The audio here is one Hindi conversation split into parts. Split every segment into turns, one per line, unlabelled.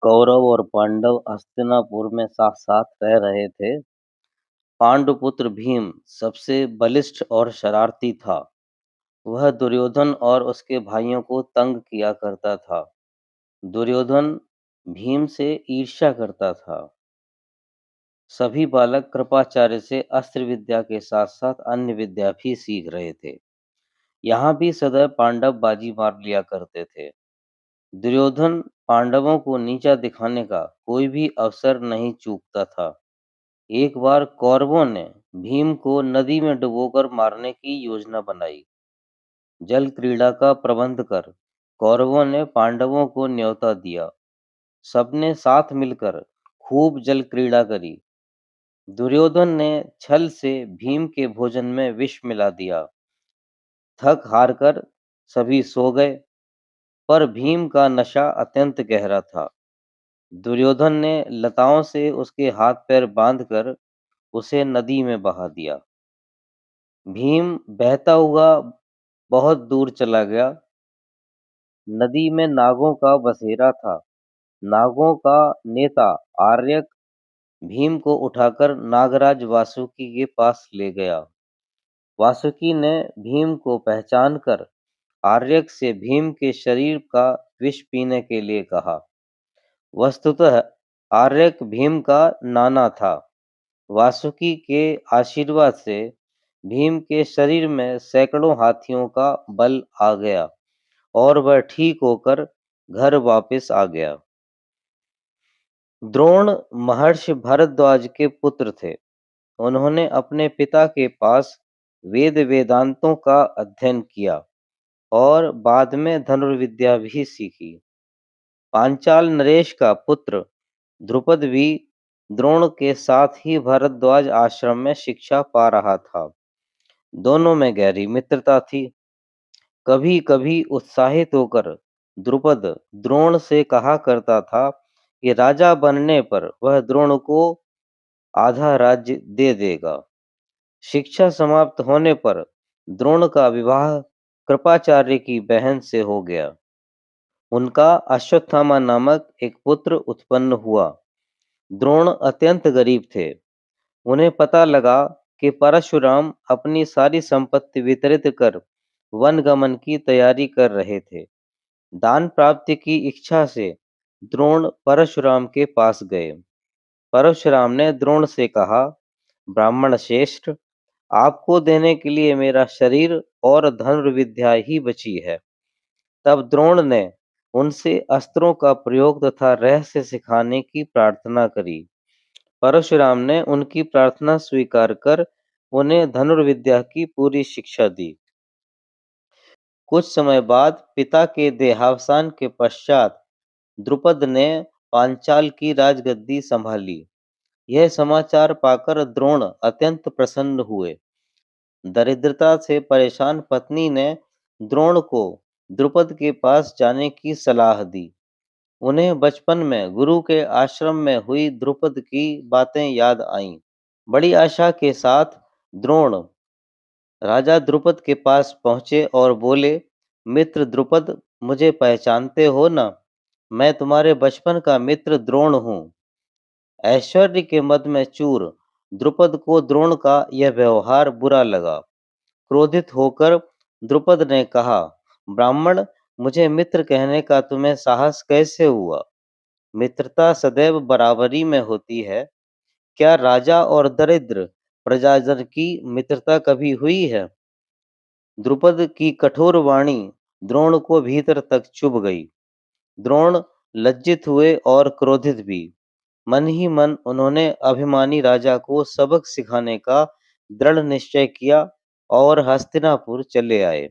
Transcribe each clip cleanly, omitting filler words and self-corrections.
कौरव और पांडव हस्तिनापुर में साथ साथ रह रहे थे। पांडुपुत्र भीम सबसे बलिष्ठ और शरारती था। वह दुर्योधन और उसके भाइयों को तंग किया करता था। दुर्योधन भीम से ईर्ष्या करता था। सभी बालक कृपाचार्य से अस्त्र विद्या के साथ साथ अन्य विद्या भी सीख रहे थे। यहाँ भी सदैव पांडव बाजी मार लिया करते थे। दुर्योधन पांडवों को नीचा दिखाने का कोई भी अवसर नहीं चूकता था। एक बार कौरवों ने भीम को नदी में डुबोकर मारने की योजना बनाई। जल क्रीड़ा का प्रबंध कर कौरवों ने पांडवों को न्योता दिया। सबने साथ मिलकर खूब जल क्रीड़ा करी। दुर्योधन ने छल से भीम के भोजन में विष मिला दिया। थक हार कर सभी सो गए, पर भीम का नशा अत्यंत गहरा था। दुर्योधन ने लताओं से उसके हाथ पैर बांधकर उसे नदी में बहा दिया। भीम बहता हुआ बहुत दूर चला गया। नदी में नागों का बसेरा था। नागों का नेता आर्यक भीम को उठाकर नागराज वासुकी के पास ले गया। वासुकी ने भीम को पहचान कर आर्यक से भीम के शरीर का विष पीने के लिए कहा। वस्तुतः आर्यक भीम का नाना था। वासुकी के आशीर्वाद से भीम के शरीर में सैकड़ों हाथियों का बल आ गया और वह ठीक होकर घर वापस आ गया। द्रोण महर्षि भारद्वाज के पुत्र थे। उन्होंने अपने पिता के पास वेद वेदांतों का अध्ययन किया और बाद में धनुर्विद्या भी सीखी। पांचाल नरेश का पुत्र द्रुपद भी द्रोण के साथ ही भारद्वाज आश्रम में शिक्षा पा रहा था। दोनों में गहरी मित्रता थी। कभी कभी उत्साहित होकर द्रुपद द्रोण से कहा करता था कि राजा बनने पर वह द्रोण को आधा राज्य दे देगा। शिक्षा समाप्त होने पर द्रोण का विवाह कृपाचार्य की बहन से हो गया। उनका अश्वत्थामा नामक एक पुत्र उत्पन्न हुआ। द्रोण अत्यंत गरीब थे। उन्हें पता लगा कि परशुराम अपनी सारी संपत्ति वितरित कर वनगमन की तैयारी कर रहे थे। दान प्राप्ति की इच्छा से द्रोण परशुराम के पास गए। परशुराम ने द्रोण से कहा, ब्राह्मण श्रेष्ठ, आपको देने के लिए मेरा शरीर और धनुर्विद्या ही बची है। तब द्रोण ने उनसे अस्त्रों का प्रयोग तथा रहस्य सिखाने की प्रार्थना करी। परशुराम ने उनकी प्रार्थना स्वीकार कर उन्हें धनुर्विद्या की पूरी शिक्षा दी। कुछ समय बाद पिता के देहावसान के पश्चात द्रुपद ने पांचाल की राजगद्दी संभाली। यह समाचार पाकर द्रोण अत्यंत प्रसन्न हुए। दरिद्रता से परेशान पत्नी ने द्रोण को द्रुपद के पास जाने की सलाह दी। उन्हें बचपन में गुरु के आश्रम में हुई द्रुपद की बातें याद आईं। बड़ी आशा के साथ द्रोण राजा द्रुपद के पास पहुंचे और बोले, मित्र द्रुपद, मुझे पहचानते हो ना? मैं तुम्हारे बचपन का मित्र द्रोण हूँ। ऐश्वर्य के मद में चूर द्रुपद को द्रोण का यह व्यवहार बुरा लगा। क्रोधित होकर द्रुपद ने कहा, ब्राह्मण, मुझे मित्र कहने का तुम्हें साहस कैसे हुआ? मित्रता सदैव बराबरी में होती है। क्या राजा और दरिद्र प्रजाजन की मित्रता कभी हुई है? द्रुपद की कठोर वाणी द्रोण को भीतर तक चुभ गई। द्रोण लज्जित हुए और क्रोधित भी। मन ही मन उन्होंने अभिमानी राजा को सबक सिखाने का दृढ़ निश्चय किया और हस्तिनापुर चले आए।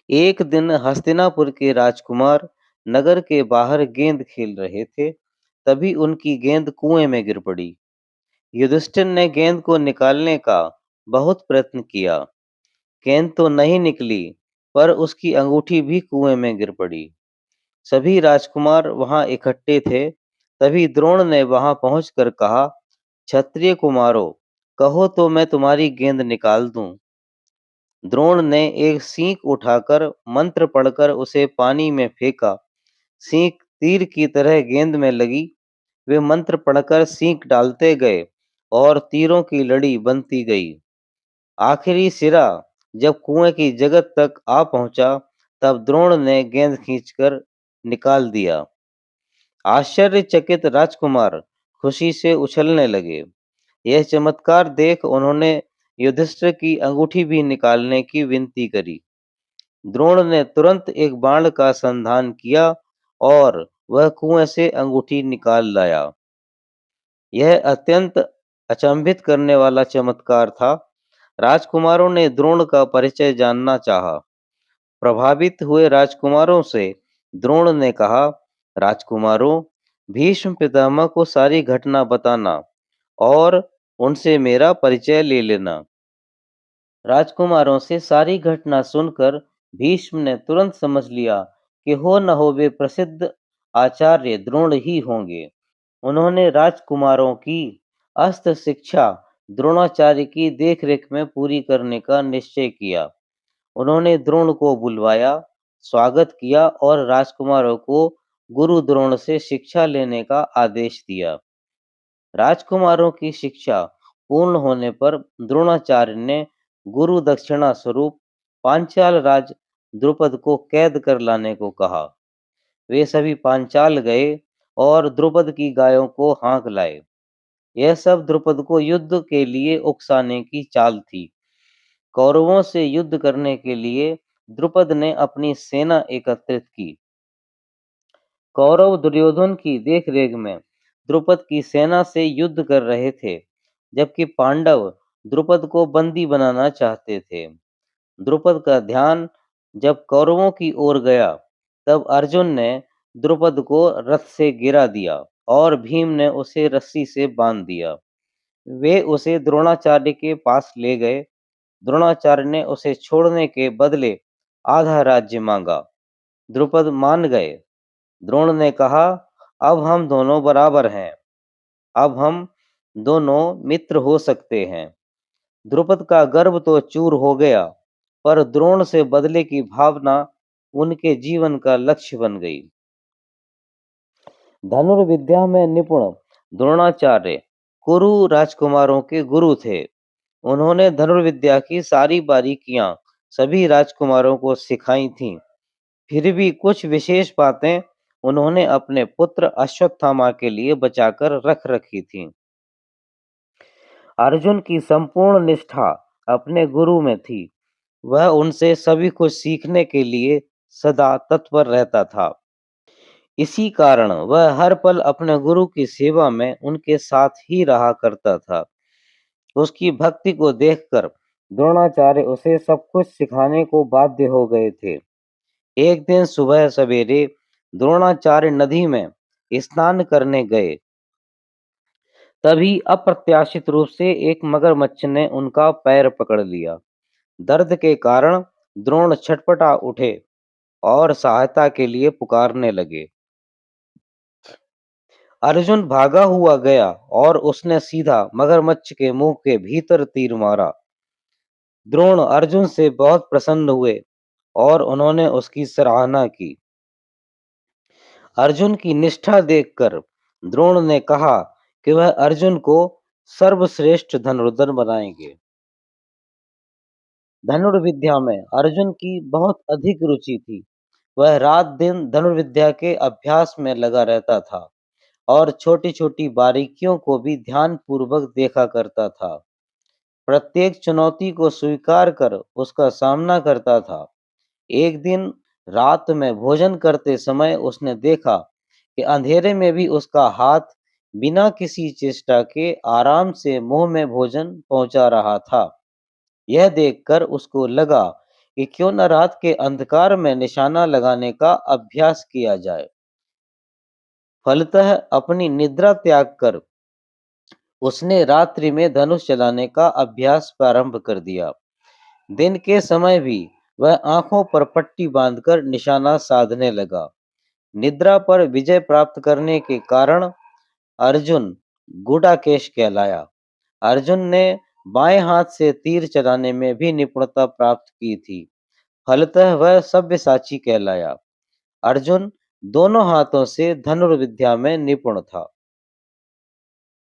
एक दिन हस्तिनापुर के राजकुमार नगर के बाहर गेंद खेल रहे थे। तभी उनकी गेंद कुएं में गिर पड़ी। युधिष्ठिर ने गेंद को निकालने का बहुत प्रयत्न किया। गेंद तो नहीं निकली, पर उसकी अंगूठी भी कुएं में गिर पड़ी। सभी राजकुमार वहां इकट्ठे थे। तभी द्रोण ने वहां पहुंचकर कहा, क्षत्रिय कुमारों, कहो तो मैं तुम्हारी गेंद निकाल दूं। द्रोण ने एक सींक उठाकर मंत्र पढ़कर उसे पानी में फेंका। सींक तीर की तरह गेंद में लगी। वे मंत्र पढ़कर सींक डालते गए और तीरों की लड़ी बनती गई। आखिरी सिरा जब कुएं की जगत तक आ पहुंचा, तब द्रोण ने गेंद खींचकर निकाल दिया। आश्चर्यचकित राजकुमार खुशी से उछलने लगे। यह चमत्कार देख उन्होंने युधिष्ठिर की अंगूठी भी निकालने की विनती करी। द्रोण ने तुरंत एक बाण का संधान किया और वह कुएं से अंगूठी निकाल लाया। यह अत्यंत अचंभित करने वाला चमत्कार था। राजकुमारों ने द्रोण का परिचय जानना चाहा। प्रभावित हुए राजकुमारों से द्रोण ने कहा, राजकुमारों, भीष्म पितामह को सारी घटना बताना और उनसे मेरा परिचय ले लेना। राजकुमारों से सारी घटना सुनकर भीष्म ने तुरंत समझ लिया कि हो न हो वे प्रसिद्ध आचार्य द्रोण ही होंगे। उन्होंने राजकुमारों की अस्त्र शिक्षा द्रोणाचार्य की देखरेख में पूरी करने का निश्चय किया। उन्होंने द्रोण को बुलवाया, स्वागत किया और राजकुमारों को गुरु द्रोण से शिक्षा लेने का आदेश दिया। राजकुमारों की शिक्षा पूर्ण होने पर द्रोणाचार्य ने गुरु दक्षिणा स्वरूप पांचाल राज द्रुपद को कैद कर लाने को कहा। वे सभी पांचाल गए और द्रुपद की गायों को हाँक लाए। यह सब द्रुपद को युद्ध के लिए उकसाने की चाल थी। कौरवों से युद्ध करने के लिए द्रुपद ने अपनी सेना एकत्रित की। कौरव दुर्योधन की देखरेख में द्रुपद की सेना से युद्ध कर रहे थे, जबकि पांडव द्रुपद को बंदी बनाना चाहते थे। द्रुपद का ध्यान जब कौरवों की ओर गया, तब अर्जुन ने द्रुपद को रथ से गिरा दिया और भीम ने उसे रस्सी से बांध दिया। वे उसे द्रोणाचार्य के पास ले गए। द्रोणाचार्य ने उसे छोड़ने के बदले आधा राज्य मांगा। द्रुपद मान गए। द्रोण ने कहा, अब हम दोनों बराबर हैं। अब हम दोनों मित्र हो सकते हैं। द्रुपद का गर्व तो चूर हो गया, पर द्रोण से बदले की भावना उनके जीवन का लक्ष्य बन गई। धनुर्विद्या में निपुण द्रोणाचार्य कुरु राजकुमारों के गुरु थे। उन्होंने धनुर्विद्या की सारी बारीकियां सभी राजकुमारों को सिखाई थीं। फिर भी कुछ विशेष बातें उन्होंने अपने पुत्र अश्वत्थामा के लिए बचाकर रख रखी थीं। अर्जुन की संपूर्ण निष्ठा अपने गुरु में थी। वह उनसे सभी कुछ सीखने के लिए सदा तत्पर रहता था। इसी कारण वह हर पल अपने गुरु की सेवा में उनके साथ ही रहा करता था। उसकी भक्ति को देखकर द्रोणाचार्य उसे सब कुछ सिखाने को बाध्य हो गए थे। एक दिन सुबह सवेरे द्रोणाचार्य नदी में स्नान करने गए। तभी अप्रत्याशित रूप से एक मगरमच्छ ने उनका पैर पकड़ लिया। दर्द के कारण द्रोण छटपटा उठे और सहायता के लिए पुकारने लगे। अर्जुन भागा हुआ गया और उसने सीधा मगरमच्छ के मुंह के भीतर तीर मारा। द्रोण अर्जुन से बहुत प्रसन्न हुए और उन्होंने उसकी सराहना की। अर्जुन की निष्ठा देखकर द्रोण ने कहा कि वह अर्जुन को सर्वश्रेष्ठ धनुर्धर बनाएंगे। धनुर्विद्या में अर्जुन की बहुत अधिक रुचि थी। वह रात दिन धनुर्विद्या के अभ्यास में लगा रहता था और छोटी-छोटी बारीकियों को भी ध्यानपूर्वक देखा करता था। प्रत्येक चुनौती को स्वीकार कर उसका सामना करता था। एक दिन रात में भोजन करते समय उसने देखा कि अंधेरे में भी उसका हाथ बिना किसी चेष्टा के आराम से मुंह में भोजन पहुंचा रहा था। यह देखकर उसको लगा कि क्यों न रात के अंधकार में निशाना लगाने का अभ्यास किया जाए। फलतः अपनी निद्रा त्याग कर उसने रात्रि में धनुष चलाने का अभ्यास प्रारंभ कर दिया। दिन के समय भी वह आंखों पर पट्टी बांधकर निशाना साधने लगा। निद्रा पर विजय प्राप्त करने के कारण अर्जुन गुडाकेश कहलाया। अर्जुन ने बाएं हाथ से तीर चलाने में भी निपुणता प्राप्त की थी। फलतः वह सव्यसाची कहलाया। अर्जुन दोनों हाथों से धनुर्विद्या में निपुण था।